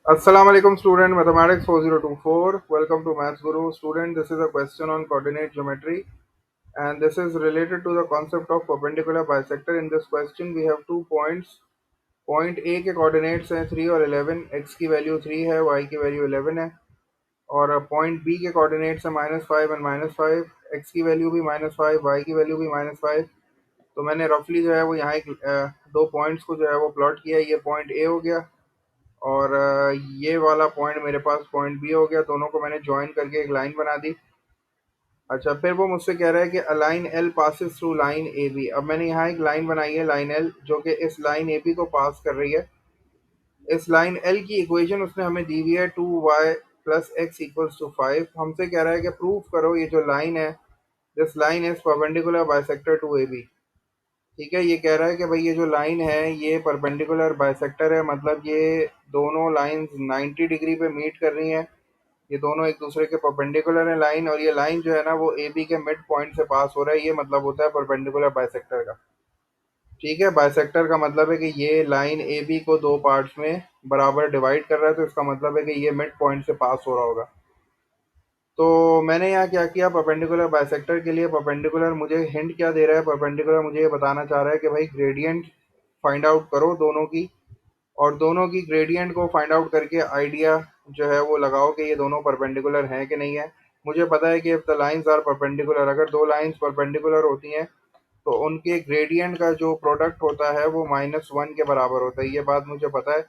Assalamu alaikum student, mathematics 4024. Welcome to Maths Guru. Student, this is a question on coordinate geometry and this is related to the concept of perpendicular bisector. In this question we have 2 points. Point A के coordinates हैं 3 और 11, x की value 3 है, y की value 11 है और point B के coordinates हैं -5 और -5, x की वैल्यू भी -5, y की वैल्यू भी -5। तो मैंने रफली जो है वो यहाँ एक दो पॉइंट्स को जो है वो प्लॉट किया। ये पॉइंट A हो गया और ये वाला पॉइंट मेरे पास पॉइंट बी हो गया। दोनों को मैंने ज्वाइन करके एक लाइन बना दी। अच्छा, फिर वो मुझसे कह रहा है कि a line L passes through line A B. अब मैंने यहाँ एक लाइन बनाई है लाइन एल, जो कि इस लाइन ए बी को पास कर रही है। इस लाइन एल की इक्वेशन उसने हमें दी हुई है 2y plus x equals to 5। हमसे कह रहा है कि प्रूफ करो ये जो लाइन है, this line is perpendicular bisector to A B. ठीक है, ये कह रहा है कि भाई ये जो लाइन है ये परपेंडिकुलर बाइसेक्टर है, मतलब ये दोनों लाइंस 90 डिग्री पे मीट कर रही हैं। ये दोनों एक दूसरे के परपेंडिकुलर है लाइन, और ये लाइन जो है ना वो ए बी के मिड पॉइंट से पास हो रहा है। ये मतलब होता है परपेंडिकुलर बाइसेक्टर का। ठीक है, बाइसेक्टर का मतलब है कि ये लाइन ए बी को दो पार्ट्स में बराबर डिवाइड कर रहा है, तो इसका मतलब है कि ये मिड पॉइंट से पास हो रहा होगा। तो मैंने यहाँ क्या किया, परपेंडिकुलर बाइसेक्टर के लिए परपेंडिकुलर मुझे हिंट क्या दे रहा है, परपेंडिकुलर मुझे ये बताना चाह रहा है कि भाई ग्रेडियंट फाइंड आउट करो दोनों की, और दोनों की ग्रेडियंट को फाइंड आउट करके आइडिया जो है वो लगाओ कि ये दोनों परपेंडिकुलर हैं कि नहीं है। मुझे पता है कि if the lines are perpendicular, अगर दो लाइंस परपेंडिकुलर होती हैं तो उनके ग्रेडियंट का जो प्रोडक्ट होता है वो -1 के बराबर होता है। ये बात मुझे पता है।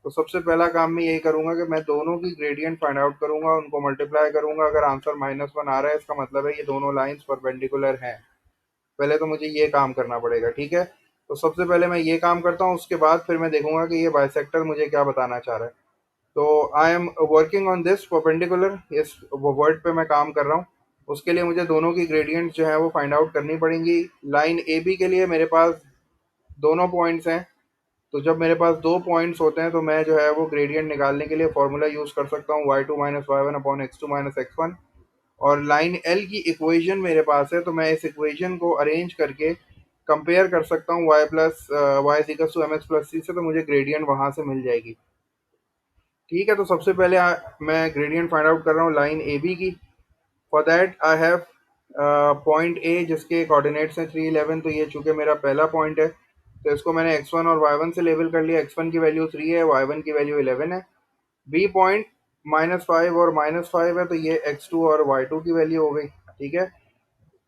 तो सबसे पहला काम मैं यही करूंगा कि मैं दोनों की ग्रेडियंट फाइंड आउट करूंगा, उनको मल्टीप्लाई करूंगा। अगर आंसर -1 आ रहा है इसका मतलब है ये दोनों लाइंस परपेंडिकुलर हैं। पहले तो मुझे ये काम करना पड़ेगा। ठीक है, तो सबसे पहले मैं ये काम करता हूँ, उसके बाद फिर मैं देखूंगा कि ये बाइसेक्टर मुझे क्या बताना चाह रहा है। तो I am working on this perpendicular, इस वर्ड पे मैं काम कर रहा हूँ। उसके लिए मुझे दोनों की ग्रेडियंट जो है वो फाइंड आउट करनी पड़ेंगी। लाइन ए बी के लिए मेरे पास दोनों पॉइंट्स हैं, तो जब मेरे पास दो पॉइंट्स होते हैं तो मैं जो है वो ग्रेडियंट निकालने के लिए फॉर्मूला यूज़ कर सकता हूँ y2 minus Y one upon x two minus x one. और लाइन एल की इक्वेशन मेरे पास है, तो मैं इस इक्वेशन को अरेंज करके कंपेयर कर सकता हूँ y plus Y equal to M X plus C से, तो मुझे ग्रेडियंट वहाँ से मिल जाएगी। ठीक है, तो सबसे पहले मैं ग्रेडियंट फाइंड आउट कर रहा हूँ लाइन ए बी की। For that I have point A जिसके कोऑर्डिनेट्स हैं 3 11। तो ये चूंकि मेरा पहला पॉइंट है तो इसको मैंने x1 और y1 से लेबल कर लिया। x1 की वैल्यू 3 है, y1 की वैल्यू 11 है। बी पॉइंट -5 और -5 है, तो ये x2 और y2 की वैल्यू हो गई। ठीक है,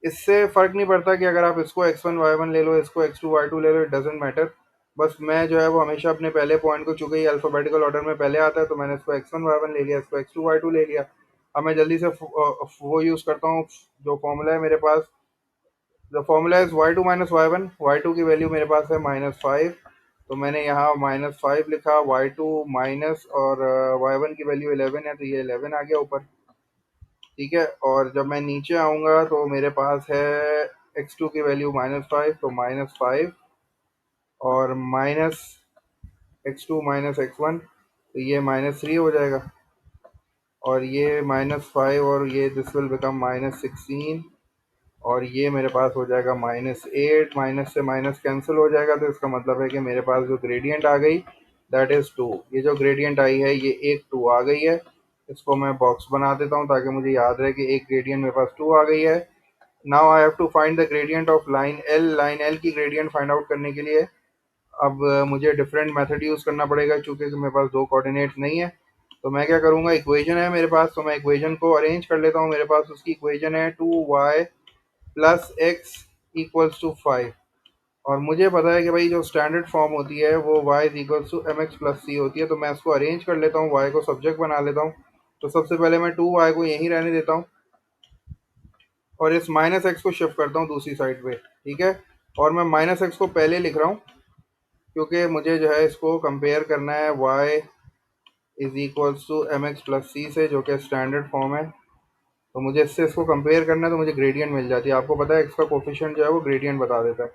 इससे फ़र्क नहीं पड़ता कि अगर आप इसको x1 y1 ले लो, इसको x2 y2 ले लो, इट डजेंट मैटर। बस मैं जो है वो हमेशा अपने पहले पॉइंट को, चूंकि ये अल्फ़ाबेटिकल ऑर्डर में पहले आता है, तो मैंने इसको x1 y1 ले लिया, इसको x2 y2 ले लिया। अब मैं जल्दी से वो यूज़ करता हूँ जो फॉर्मूला है मेरे पास। The formula is y2 minus Y one. Y two की वैल्यू मेरे पास है -5, तो मैंने यहाँ -5 लिखा। y2 माइनस और y1 की वैल्यू 11 है, तो ये 11 आ गया ऊपर। ठीक है, और जब मैं नीचे आऊँगा तो मेरे पास है x2 की वैल्यू -5, तो -5 और माइनस x2 माइनस x1, तो ये -3 हो जाएगा। और ये -5 और ये दिस विल बिकम -16, और ये मेरे पास हो जाएगा -8। माइनस से माइनस कैंसिल हो जाएगा, तो इसका मतलब है कि मेरे पास जो ग्रेडियंट आ गई दैट इज़ 2। ये जो ग्रेडियंट आई है ये एक 2 आ गई है। इसको मैं बॉक्स बना देता हूँ ताकि मुझे याद रहे कि एक ग्रेडियंट मेरे पास 2 आ गई है। Now I have to find the gradient of line L. Line L की ग्रेडियंट फाइंड आउट करने के लिए अब मुझे डिफरेंट मेथड यूज़ करना पड़ेगा, चूँकि मेरे पास दो कोऑर्डिनेट्स नहीं है। तो मैं क्या करूँगा, इक्वेशन है मेरे पास, तो मैं इक्वेशन को अरेंज कर लेता हूँ। मेरे पास उसकी इक्वेशन है 2y plus x equals to 5, और मुझे पता है कि भाई जो स्टैंडर्ड फॉर्म होती है वो y is equals to M X plus C होती है। तो मैं इसको अरेंज कर लेता हूँ, y को सब्जेक्ट बना लेता हूँ। तो सबसे पहले मैं 2y को यहीं रहने देता हूँ और इस -x को शिफ्ट करता हूँ दूसरी साइड पे। ठीक है, और मैं -x को पहले लिख रहा हूँ क्योंकि मुझे जो है इसको कंपेयर करना है y is equals to M X plus C से, जो कि स्टैंडर्ड फॉर्म है। तो मुझे इससे इसको कंपेयर करना है, तो मुझे ग्रेडियंट मिल जाती है। आपको पता है एक्स का कोफिशिएंट जो है वो ग्रेडियंट बता देता है।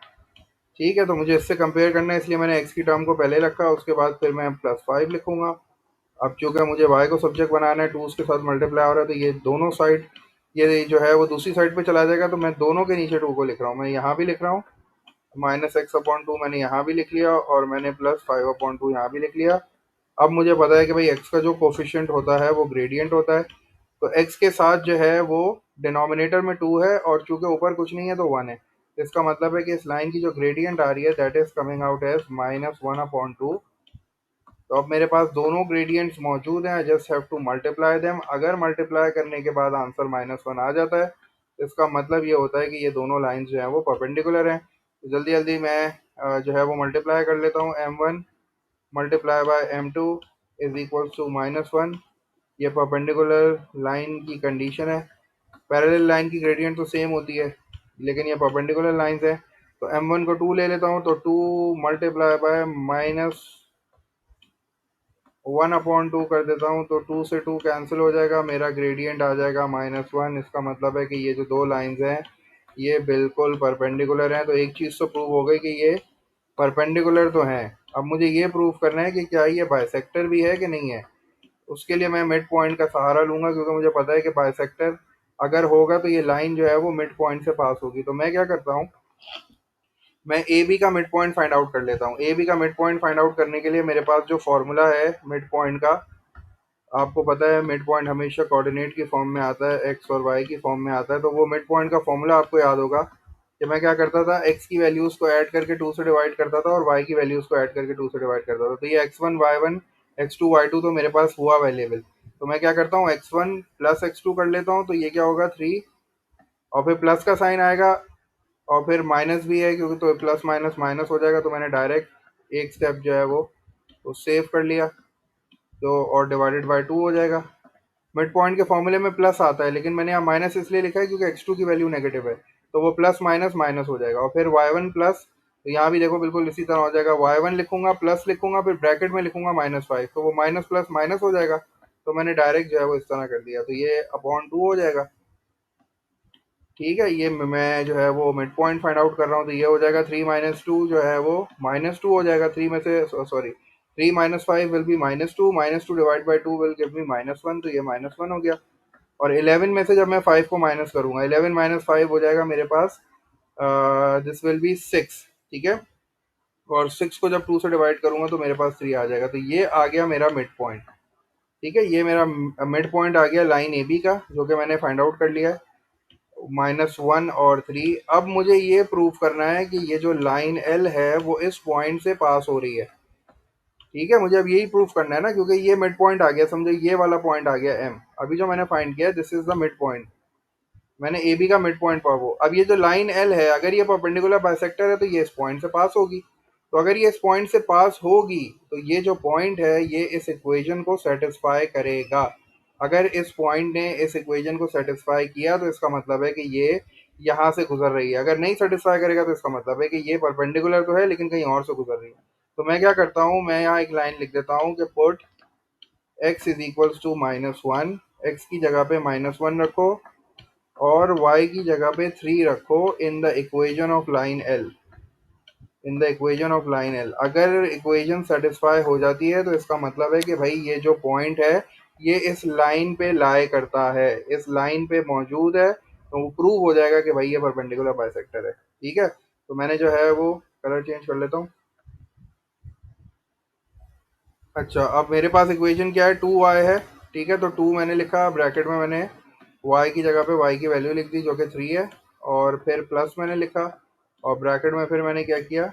ठीक है, तो मुझे इससे कंपेयर करना है, इसलिए मैंने एक्स की टर्म को पहले रखा, उसके बाद फिर मैं +5 लिखूंगा। अब चूंकि मुझे वाई को सब्जेक्ट बनाना है, 2 उसके साथ मल्टीप्लाई हो रहा है, तो ये दोनों साइड, ये जो है वो दूसरी साइड पे चला जाएगा। तो मैं दोनों के नीचे 2 को लिख रहा हूँ, मैं यहाँ भी लिख रहा हूँ -x/2 मैंने यहाँ भी लिख लिया, और मैंने +5/2 यहाँ भी लिख लिया। अब मुझे पता है कि भाई x का जो कोफिशिएंट होता है वो ग्रेडियंट होता है, तो x के साथ जो है वो डिनोमिनेटर में 2 है और चूंकि ऊपर कुछ नहीं है तो 1 है। इसका मतलब है कि इस लाइन की जो ग्रेडियंट आ रही है that is coming out as -1/2। तो अब मेरे पास दोनों ग्रेडियंट्स मौजूद हैं, I just have to multiply them. अगर मल्टीप्लाई करने के बाद आंसर -1 आ जाता है तो इसका मतलब ये होता है कि ये दोनों लाइंस जो हैं वो परपेंडिकुलर हैं। तो जल्दी जल्दी मैं जो है वो मल्टीप्लाई कर लेता हूँ। m1 multiply by m2 is equals to -1। ये परपेंडिकुलर लाइन की कंडीशन है। पैरेलल लाइन की ग्रेडियंट तो सेम होती है लेकिन ये परपेंडिकुलर लाइंस है। तो m1 को 2 ले लेता हूँ, तो 2 मल्टीप्लाई बाय -1/2 कर देता हूँ, तो 2 से 2 कैंसिल हो जाएगा, मेरा ग्रेडियंट आ जाएगा -1। इसका मतलब है कि ये जो दो लाइंस हैं ये बिल्कुल परपेंडिकुलर हैं। तो एक चीज़ तो प्रूव हो गई कि ये परपेंडिकुलर तो हैं। अब मुझे ये प्रूव करना है कि क्या ये बाइसेक्टर भी है कि नहीं है। उसके लिए मैं मिड पॉइंट का सहारा लूंगा, क्योंकि मुझे पता है कि बाइसेक्टर अगर होगा तो ये लाइन जो है वो मिड पॉइंट से पास होगी। तो मैं क्या करता हूँ, मैं ए बी का मिड पॉइंट फाइंड आउट कर लेता हूँ। ए बी का मिड पॉइंट फाइंड आउट करने के लिए मेरे पास जो फॉर्मूला है मिड पॉइंट का, आपको पता है मिड पॉइंट हमेशा कोऑर्डिनेट की फॉर्म में आता है, एक्स और वाई की फॉर्म में आता है। तो वो मिड पॉइंट का फॉर्मूला आपको याद होगा कि मैं क्या करता था, एक्स की वैल्यूज़ को ऐड करके 2 से डिवाइड करता था और वाई की वैल्यूज़ को ऐड करके 2 से डिवाइड करता था। तो ये x1 y1 x2 y2 तो मेरे पास हुआ अवेलेबल। तो मैं क्या करता हूँ, x1 प्लस x2 कर लेता हूँ, तो ये क्या होगा 3, और फिर प्लस का साइन आएगा और फिर माइनस भी है क्योंकि तो प्लस माइनस माइनस हो जाएगा। तो मैंने डायरेक्ट एक स्टेप जो है वो सेव कर लिया, तो और डिवाइडेड बाय 2 हो जाएगा। मिड पॉइंट के फॉर्मूले में प्लस आता है लेकिन मैंने यहाँ माइनस इसलिए लिखा है क्योंकि x2 की वैल्यू नेगेटिव है, तो वो प्लस माइनस माइनस हो जाएगा। और फिर y1 प्लस, तो यहाँ भी देखो बिल्कुल इसी तरह हो जाएगा, y1 लिखूंगा प्लस लिखूंगा फिर ब्रैकेट में लिखूंगा -5, तो वो माइनस प्लस माइनस हो जाएगा। तो मैंने डायरेक्ट जो है वो इस तरह कर दिया, तो ये अपॉन 2 हो जाएगा। ठीक है, ये मैं जो है वो मिड पॉइंट फाइंड आउट कर रहा हूँ, तो ये हो जाएगा 3 - 2 जो है वो -2 हो जाएगा। 3 में से sorry 3 - 5 will be -2, -2 divide by 2 will give me -1, तो ये -1 हो गया। और 11 में से जब मैं 5 को माइनस करूंगा, 11 - 5 हो जाएगा मेरे पास, दिस विल बी 6। ठीक है, और 6 को जब 2 से डिवाइड करूंगा तो मेरे पास 3 आ जाएगा। तो ये आ गया मेरा मिड पॉइंट। ठीक है, ये मेरा मिड पॉइंट आ गया लाइन ए बी का, जो कि मैंने फाइंड आउट कर लिया है, -1 और 3। अब मुझे ये प्रूव करना है कि ये जो लाइन एल है वो इस पॉइंट से पास हो रही है। ठीक है, मुझे अब यही प्रूव करना है ना, क्योंकि ये मिड पॉइंट आ गया, समझो ये वाला पॉइंट आ गया एम, अभी जो मैंने फाइंड किया this is the mid point, मैंने ए बी का मिड पॉइंट पाया वो। अब ये जो लाइन एल है अगर ये परपेंडिकुलर बाइसेक्टर है तो ये इस पॉइंट से पास होगी। तो अगर ये इस पॉइंट से पास होगी तो ये जो पॉइंट है ये इस इक्वेशन को सेटिस्फाई करेगा। अगर इस पॉइंट ने इस इक्वेशन को सेटिस्फाई किया तो इसका मतलब है कि ये यहाँ से गुजर रही है। अगर नहीं सेटिस्फाई करेगा तो इसका मतलब है कि ये परपेंडिकुलर तो है लेकिन कहीं और से गुजर रही है। तो मैं क्या करता हूँ, मैं यहाँ एक लाइन लिख देता हूँ कि put x is equals to -1, x की जगह पे -1 रखो और y की जगह पे 3 रखो in the equation of line L, in the equation of line L. अगर इक्वेशन सेटिस्फाई हो जाती है तो इसका मतलब है कि भाई ये जो पॉइंट है ये इस लाइन पे लाई करता है, इस लाइन पे मौजूद है, तो वो प्रूव हो जाएगा कि भाई ये परपेंडिकुलर बाइसेक्टर है। ठीक है, तो मैंने जो है वो कलर चेंज कर लेता हूँ। अच्छा, अब मेरे पास इक्वेशन क्या है, 2y है। ठीक है, तो 2 मैंने लिखा, ब्रैकेट में मैंने y की जगह पे y की वैल्यू लिख दी जो कि 3 है, और फिर प्लस मैंने लिखा और ब्रैकेट में फिर मैंने क्या किया,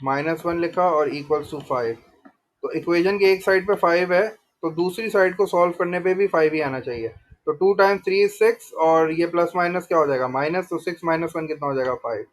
-1 लिखा और इक्वल्स टू 5। तो इक्वेशन की एक साइड पे 5 है तो दूसरी साइड को सॉल्व करने पे भी 5 ही आना चाहिए। तो 2 टाइम्स 3 इज 6 और ये प्लस माइनस क्या हो जाएगा माइनस, तो 6 - 1 कितना हो जाएगा 5।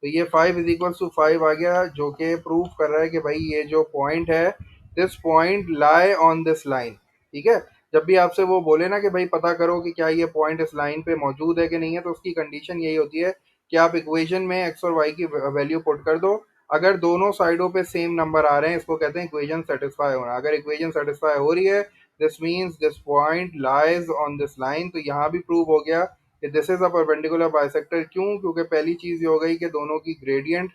तो ये 5 इज इक्वल्स टू 5 आ गया, जो कि प्रूव कर रहा है कि भाई ये जो पॉइंट है this point lie on this line. ठीक है, जब भी आपसे वो बोले ना कि भाई पता करो कि क्या ये पॉइंट इस लाइन पे मौजूद है कि नहीं है, तो उसकी कंडीशन यही होती है कि आप इक्वेशन में एक्स और वाई की वैल्यू पुट कर दो। अगर दोनों साइडों पे सेम नंबर आ रहे हैं इसको कहते हैं इक्वेशन सेटिस्फाई होना। अगर इक्वेशन सेटिस्फाई हो रही है this means this point lies on this line. तो यहाँ भी प्रूव हो गया कि this is a perpendicular bisector. क्यों? क्योंकि पहली चीज ये हो गई कि दोनों की ग्रेडियंट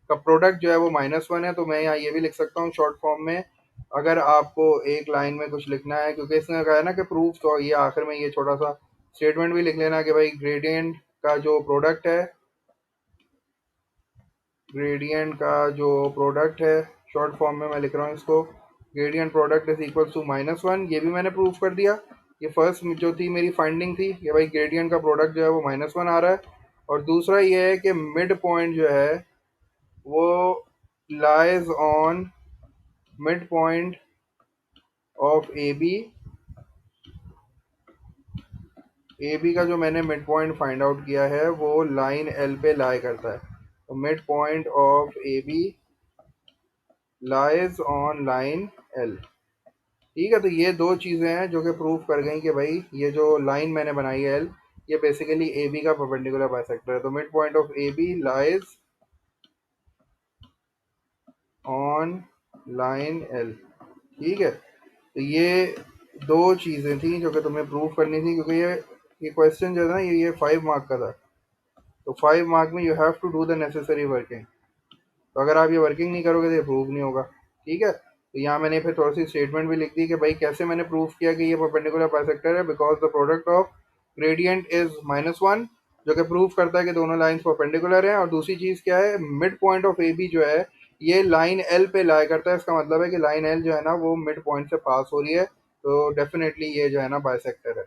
का प्रोडक्ट जो है वो -1 है। तो मैं यहाँ ये भी लिख सकता हूँ शॉर्ट फॉर्म में, अगर आपको एक लाइन में कुछ लिखना है, क्योंकि इसने कहा है ना कि प्रूफ, तो ये आखिर में ये छोटा सा स्टेटमेंट भी लिख लेना कि भाई ग्रेडियंट का जो प्रोडक्ट है, ग्रेडियंट का जो प्रोडक्ट है, शॉर्ट फॉर्म में मैं लिख रहा हूँ इसको, gradient product is equal to -1, ये भी मैंने प्रूव कर दिया। ये फर्स्ट जो थी मेरी फाइंडिंग थी कि भाई ग्रेडियंट का प्रोडक्ट जो है वो -1 आ रहा है। और दूसरा ये है कि मिड पॉइंट जो है वो lies on mid point of A B का जो मैंने मिड पॉइंट फाइंड आउट किया है वो लाइन एल पे लाई करता है। तो mid point of A B lies on line L. ठीक है, तो ये दो चीज़ें हैं जो कि प्रूव कर गई कि भाई ये जो लाइन मैंने बनाई है एल, ये बेसिकली ए बी का परपेंडिकुलर बाइसेक्टर है। तो mid point of A B lies on line L. ठीक है, तो ये दो चीज़ें थी जो कि तुम्हें प्रूव करनी थी, क्योंकि ये क्वेश्चन जो है ना ये 5 मार्क का था। तो 5 मार्क में you have to do the necessary working. तो अगर आप ये वर्किंग नहीं करोगे तो ये प्रूव नहीं होगा। ठीक है, तो यहाँ मैंने फिर थोड़ी सी स्टेटमेंट भी लिख दी कि भाई कैसे मैंने प्रूव किया कि ये परपेंडिकुलर बाइसेक्टर है, because the product of gradient is -1, जो कि प्रूव करता है कि दोनों लाइंस परपेंडिकुलर हैं। और दूसरी चीज़ क्या है, mid point of A B जो है ये लाइन एल पे लाई करता है। इसका मतलब है कि लाइन एल जो है ना वो मिड पॉइंट से पास हो रही है, तो डेफिनेटली ये जो है ना बाइसेक्टर है।